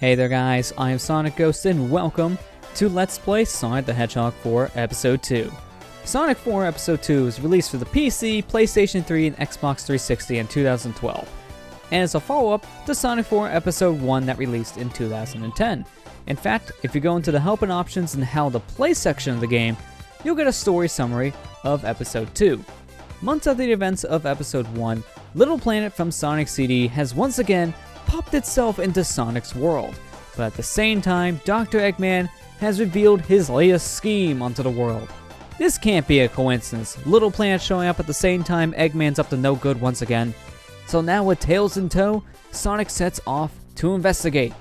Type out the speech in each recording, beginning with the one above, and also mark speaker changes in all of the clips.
Speaker 1: Hey there guys, I am SonicGhost and welcome to Let's Play Sonic the Hedgehog 4 Episode 2. Sonic 4 Episode 2 was released for the PC, PlayStation 3, and Xbox 360 in 2012, and is a follow-up to Sonic 4 Episode 1 that released in 2010. In fact, if you go into the help and options and how to play section of the game, you'll get a story summary of Episode 2. Months after the events of Episode 1, Little Planet from Sonic CD has once again popped itself into Sonic's world, but at the same time, Dr. Eggman has revealed his latest scheme onto the world. This can't be a coincidence, Little Planet showing up at the same time Eggman's up to no good once again. So now with Tails in tow, Sonic sets off to investigate.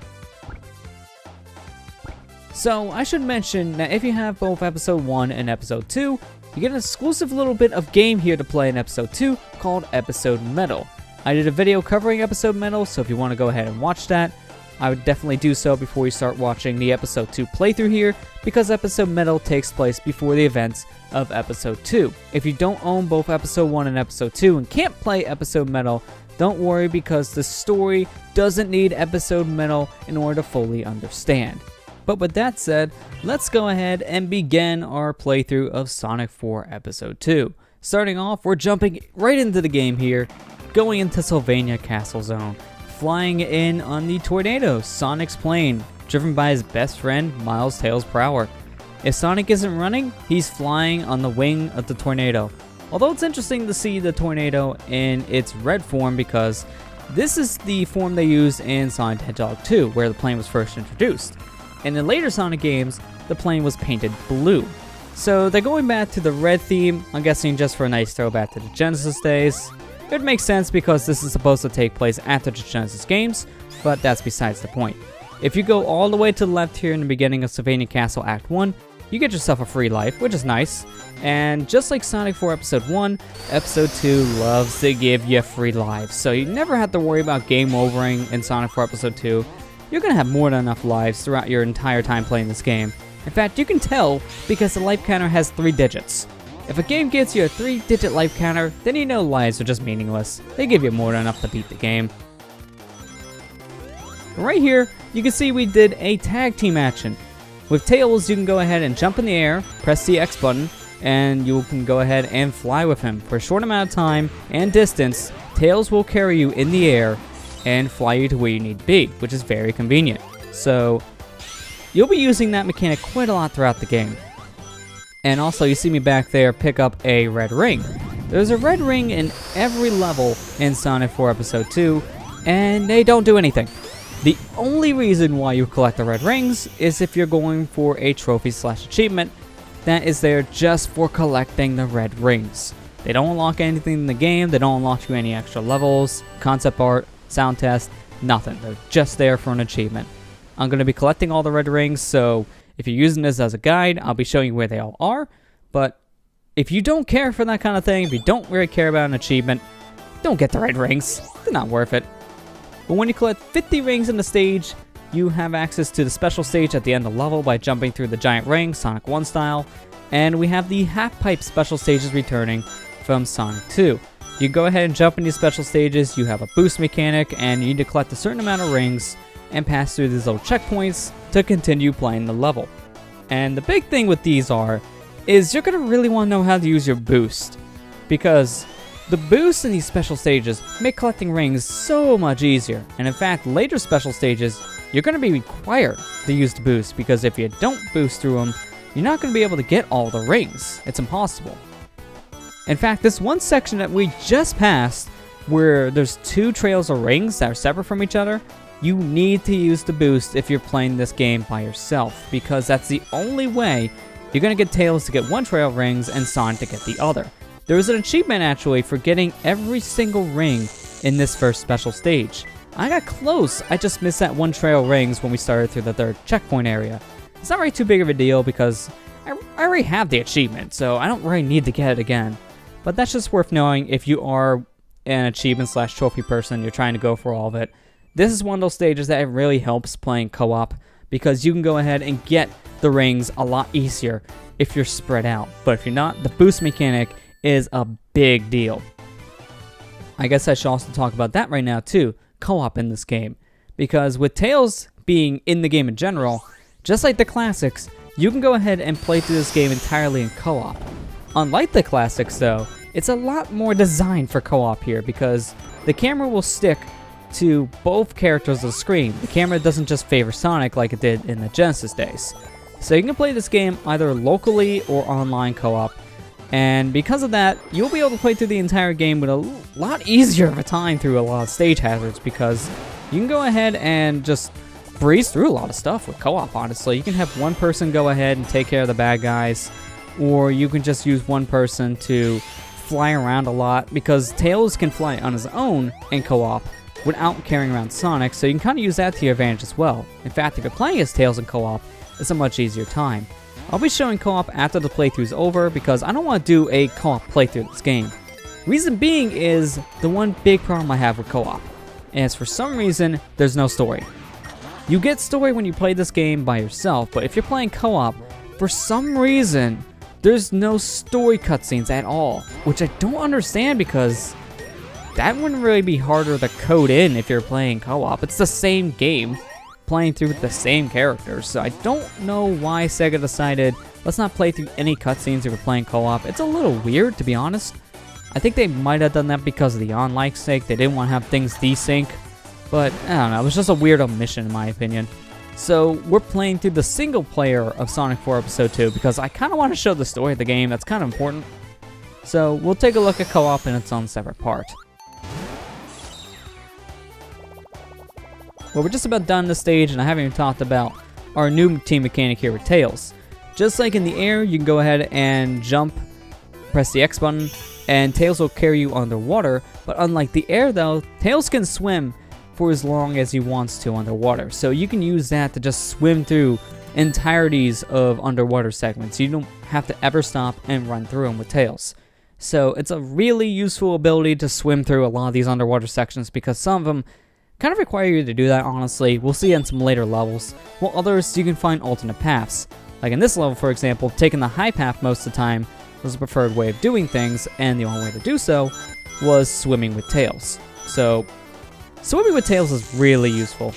Speaker 1: So I should mention that if you have both Episode 1 and Episode 2, you get an exclusive little bit of game here to play in Episode 2 called Episode Metal. I did a video covering Episode Metal, so if you want to go ahead and watch that, I would definitely do so before you start watching the Episode 2 playthrough here, because Episode Metal takes place before the events of Episode 2. If you don't own both Episode 1 and Episode 2 and can't play Episode Metal, don't worry because the story doesn't need Episode Metal in order to fully understand. But with that said, let's go ahead and begin our playthrough of Sonic 4 Episode 2. Starting off, we're jumping right into the game here, going into Sylvania Castle Zone, flying in on the Tornado, Sonic's plane, driven by his best friend, Miles Tails Prower. If Sonic isn't running, he's flying on the wing of the Tornado. Although it's interesting to see the Tornado in its red form because this is the form they used in Sonic the Hedgehog 2, where the plane was first introduced. And in later Sonic games, the plane was painted blue. So they're going back to the red theme, I'm guessing just for a nice throwback to the Genesis days. It makes sense because this is supposed to take place after the Genesis games, but that's besides the point. If you go all the way to the left here in the beginning of Sylvania Castle Act 1, you get yourself a free life, which is nice. And just like Sonic 4 Episode 1, Episode 2 loves to give you free lives, so you never have to worry about game overing in Sonic 4 Episode 2. You're going to have more than enough lives throughout your entire time playing this game. In fact, you can tell because the life counter has 3 digits. If a game gives you a 3-digit life counter, then you know lives are just meaningless. They give you more than enough to beat the game. Right here, you can see we did a tag team action. With Tails, you can go ahead and jump in the air, press the X button, and you can go ahead and fly with him. For a short amount of time and distance, Tails will carry you in the air and fly you to where you need to be, which is very convenient. So, you'll be using that mechanic quite a lot throughout the game. And also, you see me back there pick up a red ring. There's a red ring in every level in Sonic 4 Episode 2, and they don't do anything. The only reason why you collect the red rings is if you're going for a trophy/achievement that is there just for collecting the red rings. They don't unlock anything in the game, they don't unlock you any extra levels, concept art, sound test, nothing. They're just there for an achievement. I'm going to be collecting all the red rings, so if you're using this as a guide, I'll be showing you where they all are, but if you don't care for that kind of thing, if you don't really care about an achievement, don't get the red rings. They're not worth it. But when you collect 50 rings in the stage, you have access to the special stage at the end of the level by jumping through the giant ring, Sonic 1 style, and we have the half-pipe special stages returning from Sonic 2. You go ahead and jump in these special stages, you have a boost mechanic, and you need to collect a certain amount of rings and pass through these little checkpoints to continue playing the level. And the big thing with these is you're going to really want to know how to use your boost, because the boosts in these special stages make collecting rings so much easier. And in fact, later special stages, you're going to be required to use the boost, because if you don't boost through them, you're not going to be able to get all the rings. It's impossible. In fact, this one section that we just passed, where there's 2 trails of rings that are separate from each other, you need to use the boost if you're playing this game by yourself, because that's the only way you're going to get Tails to get 1 trail of rings and Sonic to get the other. There is an achievement actually for getting every single ring in this first special stage. I got close, I just missed that 1 trail of rings when we started through the 3rd checkpoint area. It's not really too big of a deal because I already have the achievement, so I don't really need to get it again. But that's just worth knowing if you are an achievement/trophy person, you're trying to go for all of it. This is one of those stages that really helps playing co-op, because you can go ahead and get the rings a lot easier if you're spread out. But if you're not, the boost mechanic is a big deal. I guess I should also talk about that right now too, co-op in this game. Because with Tails being in the game in general, just like the classics, you can go ahead and play through this game entirely in co-op. Unlike the classics though, it's a lot more designed for co-op here because the camera will stick to both characters of the screen. The camera doesn't just favor Sonic like it did in the Genesis days. So you can play this game either locally or online co-op, and because of that, you'll be able to play through the entire game with a lot easier of a time through a lot of stage hazards because you can go ahead and just breeze through a lot of stuff with co-op, honestly. You can have one person go ahead and take care of the bad guys, or you can just use one person to fly around a lot because Tails can fly on his own in co-op without carrying around Sonic, so you can kind of use that to your advantage as well. In fact, if you're playing as Tails in co-op, it's a much easier time. I'll be showing co-op after the playthrough's over because I don't want to do a co-op playthrough of this game. Reason being is the one big problem I have with co-op, and it's for some reason there's no story. You get story when you play this game by yourself, but if you're playing co-op, for some reason there's no story cutscenes at all, which I don't understand because that wouldn't really be harder to code in if you're playing co-op. It's the same game, playing through with the same characters, so I don't know why Sega decided let's not play through any cutscenes if you're playing co-op. It's a little weird, to be honest. I think they might have done that because of the online sake. They didn't want to have things desync, but I don't know, it was just a weird omission in my opinion. So we're playing through the single player of Sonic 4 Episode 2 because I kind of want to show the story of the game. That's kind of important. So we'll take a look at co-op in its own separate part. Well, we're just about done this stage, and I haven't even talked about our new team mechanic here with Tails. Just like in the air, you can go ahead and jump, press the X button, and Tails will carry you underwater. But unlike the air though, Tails can swim for as long as he wants to underwater. So you can use that to just swim through entireties of underwater segments. You don't have to ever stop and run through them with Tails. So it's a really useful ability to swim through a lot of these underwater sections because some of them kind of require you to do that, honestly. We'll see in some later levels, while others you can find alternate paths. Like in this level, for example, taking the high path most of the time was the preferred way of doing things, and the only way to do so was swimming with Tails. So, swimming with Tails is really useful.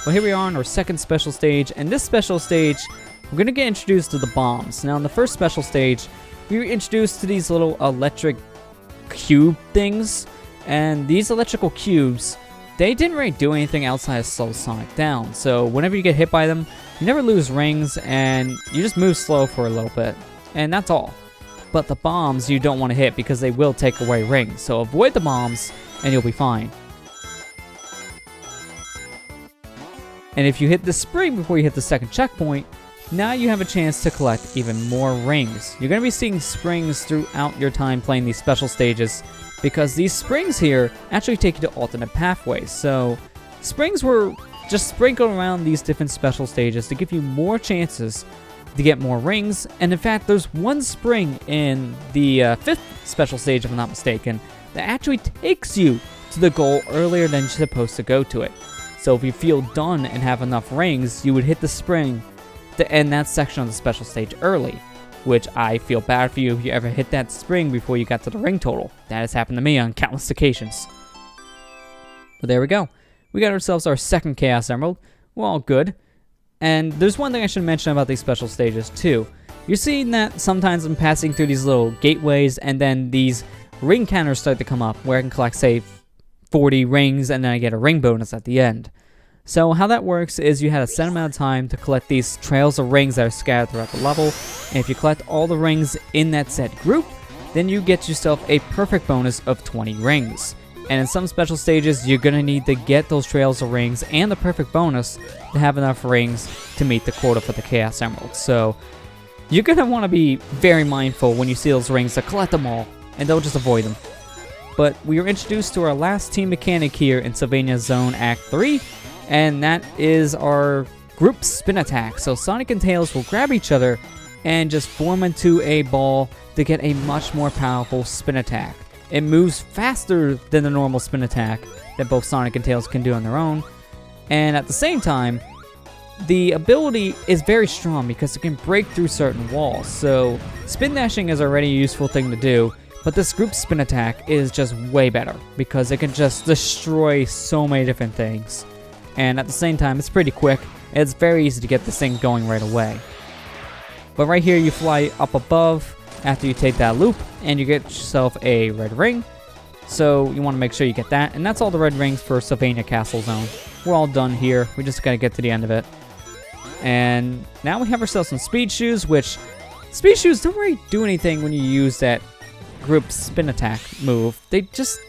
Speaker 1: Well, here we are on our second special stage, and this special stage, we're going to get introduced to the bombs. Now, in the first special stage, we were introduced to these little electric cube things, and these electrical cubes, they didn't really do anything outside of slow Sonic down. So whenever you get hit by them, you never lose rings, and you just move slow for a little bit. And that's all. But the bombs you don't want to hit because they will take away rings. So avoid the bombs, and you'll be fine. And if you hit the spring before you hit the second checkpoint, now you have a chance to collect even more rings. You're going to be seeing springs throughout your time playing these special stages, because these springs here actually take you to alternate pathways. So springs were just sprinkled around these different special stages to give you more chances to get more rings. And in fact, there's one spring in the fifth special stage, if I'm not mistaken, that actually takes you to the goal earlier than you're supposed to go to it. So if you feel done and have enough rings, you would hit the spring to end that section of the special stage early. Which I feel bad for you if you ever hit that spring before you got to the ring total. That has happened to me on countless occasions. But there we go. We got ourselves our second Chaos Emerald. We're all good. And there's one thing I should mention about these special stages too. You're seeing that sometimes I'm passing through these little gateways, and then these ring counters start to come up where I can collect, say, 40 rings, and then I get a ring bonus at the end. So how that works is you had a set amount of time to collect these trails of rings that are scattered throughout the level, and if you collect all the rings in that set group, then you get yourself a perfect bonus of 20 rings. And in some special stages, you're going to need to get those trails of rings and the perfect bonus to have enough rings to meet the quota for the Chaos Emerald. So you're going to want to be very mindful when you see those rings to collect them all, and don't just avoid them. But we are introduced to our last team mechanic here in Sylvania Zone Act 3, and that is our group spin attack. So Sonic and Tails will grab each other and just form into a ball to get a much more powerful spin attack. It moves faster than the normal spin attack that both Sonic and Tails can do on their own, and at the same time, the ability is very strong because it can break through certain walls. So spin dashing is already a useful thing to do, but this group spin attack is just way better because it can just destroy so many different things. and at the same time, it's pretty quick. It's very easy to get this thing going right away. But right here, you fly up above after you take that loop, and you get yourself a red ring. So you want to make sure you get that, and that's all the red rings for Sylvania Castle Zone. We're all done here. We just gotta get to the end of it. And now we have ourselves some speed shoes, which speed shoes don't really do anything when you use that group spin attack move. They just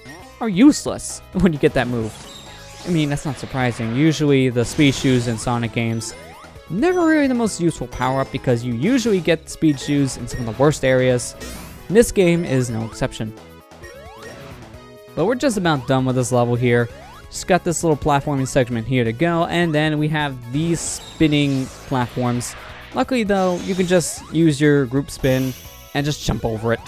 Speaker 1: are useless when you get that move. I mean, that's not surprising. Usually the speed shoes in Sonic games, never really the most useful power-up because you usually get speed shoes in some of the worst areas. And this game is no exception. But we're just about done with this level here. Just got this little platforming segment here to go, and then we have these spinning platforms. Luckily though, you can just use your group spin and just jump over it.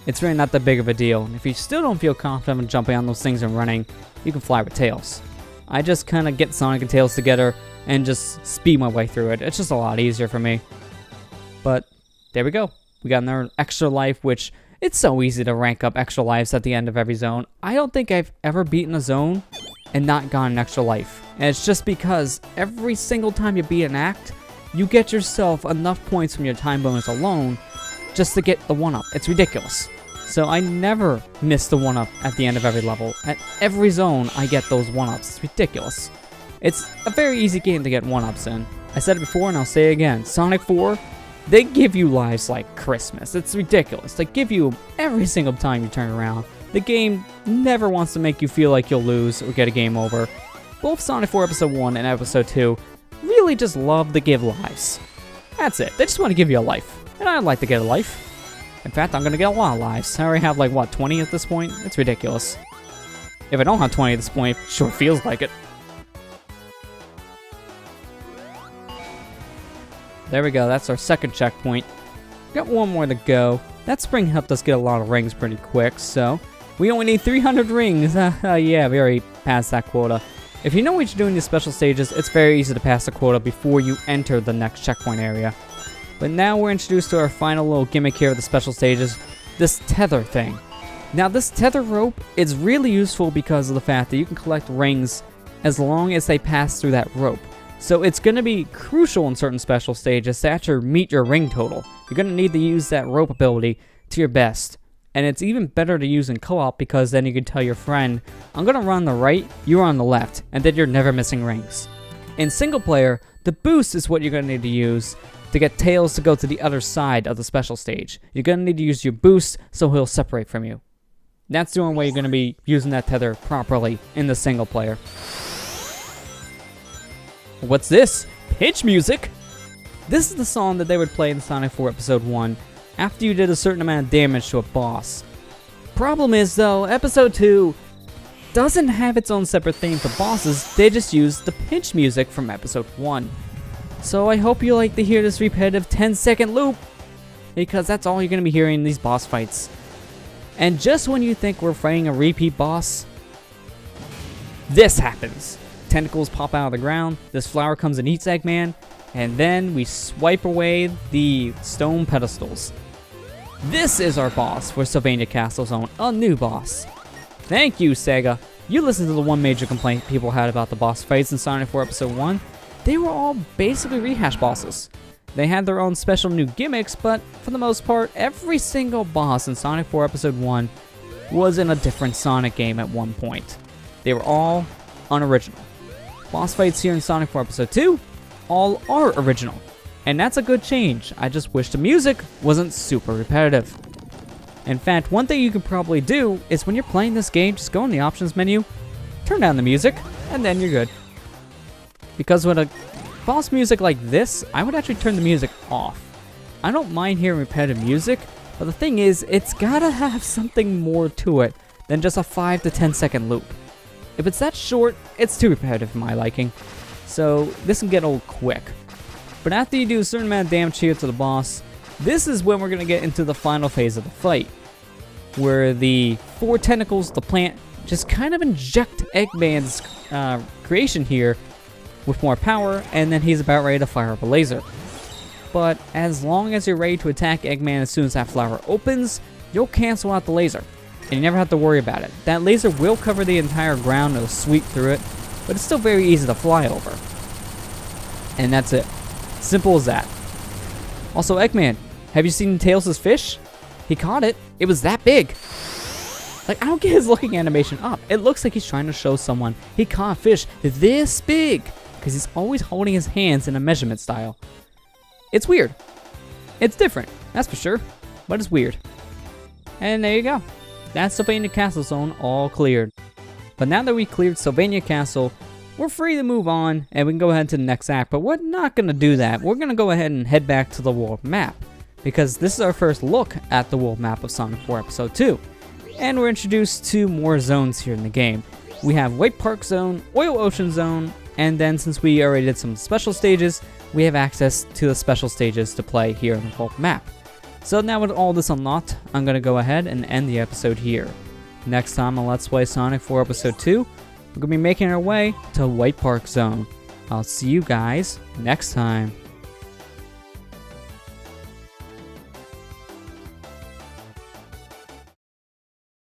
Speaker 1: It's really not that big of a deal. And if you still don't feel confident in jumping on those things and running, you can fly with Tails. I just kind of get Sonic and Tails together and just speed my way through it. It's just a lot easier for me. But there we go. We got another extra life, which it's so easy to rank up extra lives at the end of every zone. I don't think I've ever beaten a zone and not gotten an extra life. And it's just because every single time you beat an act, you get yourself enough points from your time bonus alone just to get the 1-up. It's ridiculous. So I never miss the 1-up at the end of every level. At every zone, I get those 1-ups. It's ridiculous. It's a very easy game to get 1-ups in. I said it before and I'll say it again. Sonic 4, they give you lives like Christmas. It's ridiculous. They give you every single time you turn around. The game never wants to make you feel like you'll lose or get a game over. Both Sonic 4 Episode 1 and Episode 2 really just love to give lives. That's it. They just want to give you a life. And I'd like to get a life. In fact, I'm going to get a lot of lives. I already have like, what, 20 at this point? It's ridiculous. If I don't have 20 at this point, it sure feels like it. There we go. That's our second checkpoint. Got one more to go. That spring helped us get a lot of rings pretty quick, so we only need 300 rings. Yeah, we already passed that quota. If you know what you're doing in these special stages, it's very easy to pass the quota before you enter the next checkpoint area. But now we're introduced to our final little gimmick here of the special stages, this tether thing. Now this tether rope is really useful because of the fact that you can collect rings as long as they pass through that rope. So it's going to be crucial in certain special stages to actually meet your ring total. You're going to need to use that rope ability to your best. And it's even better to use in co-op because then you can tell your friend, I'm going to run on the right, you're on the left, and then you're never missing rings. In single player, the boost is what you're going to need to use to get Tails to go to the other side of the special stage. You're going to need to use your boost so he'll separate from you. That's the only way you're going to be using that tether properly in the single player. What's this? Pitch music? This is the song that they would play in Sonic 4 Episode 1 after you did a certain amount of damage to a boss. Problem is though, Episode 2 doesn't have its own separate theme for bosses, they just use the pitch music from Episode 1. So I hope you like to hear this repetitive 10-second loop, because that's all you're going to be hearing in these boss fights. And just when you think we're fighting a repeat boss, this happens. Tentacles pop out of the ground, this flower comes and eats Eggman, and then we swipe away the stone pedestals. This is our boss for Sylvania Castle Zone, a new boss. Thank you, Sega. You listened to the one major complaint people had about the boss fights in Sonic 4 Episode 1. They were all basically rehash bosses. They had their own special new gimmicks, but for the most part, every single boss in Sonic 4 Episode 1 was in a different Sonic game at one point. They were all unoriginal. Boss fights here in Sonic 4 Episode 2 all are original, and that's a good change. I just wish the music wasn't super repetitive. In fact, one thing you could probably do is when you're playing this game, just go in the options menu, turn down the music, and then you're good. Because with a boss music like this, I would actually turn the music off. I don't mind hearing repetitive music, but the thing is, it's gotta have something more to it than just a 5 to 10 second loop. If it's that short, it's too repetitive for my liking. So this can get old quick. But after you do a certain amount of damage here to the boss, this is when we're going to get into the final phase of the fight, where the 4 tentacles, the plant, just kind of inject Eggman's creation here with more power, and then he's about ready to fire up a laser. But as long as you're ready to attack Eggman as soon as that flower opens, you'll cancel out the laser, and you never have to worry about it. That laser will cover the entire ground, it'll sweep through it, but it's still very easy to fly over. And that's it. Simple as that. Also, Eggman, have you seen Tails' fish? He caught it. It was that big. Like, I don't get his looking animation up. It looks like he's trying to show someone he caught a fish this big, because he's always holding his hands in a measurement style. It's weird. It's different, that's for sure, but it's weird. And there you go. That's Sylvania Castle Zone all cleared. But now that we cleared Sylvania Castle, we're free to move on, and we can go ahead to the next act, but we're not going to do that. We're going to go ahead and head back to the world map, because this is our first look at the world map of Sonic 4 Episode 2. And we're introduced to more zones here in the game. We have White Park Zone, Oil Ocean Zone, and then since we already did some special stages, we have access to the special stages to play here on the world map. So now with all this unlocked, I'm going to go ahead and end the episode here. Next time on Let's Play Sonic 4 Episode 2, we're going to be making our way to White Park Zone. I'll see you guys next time.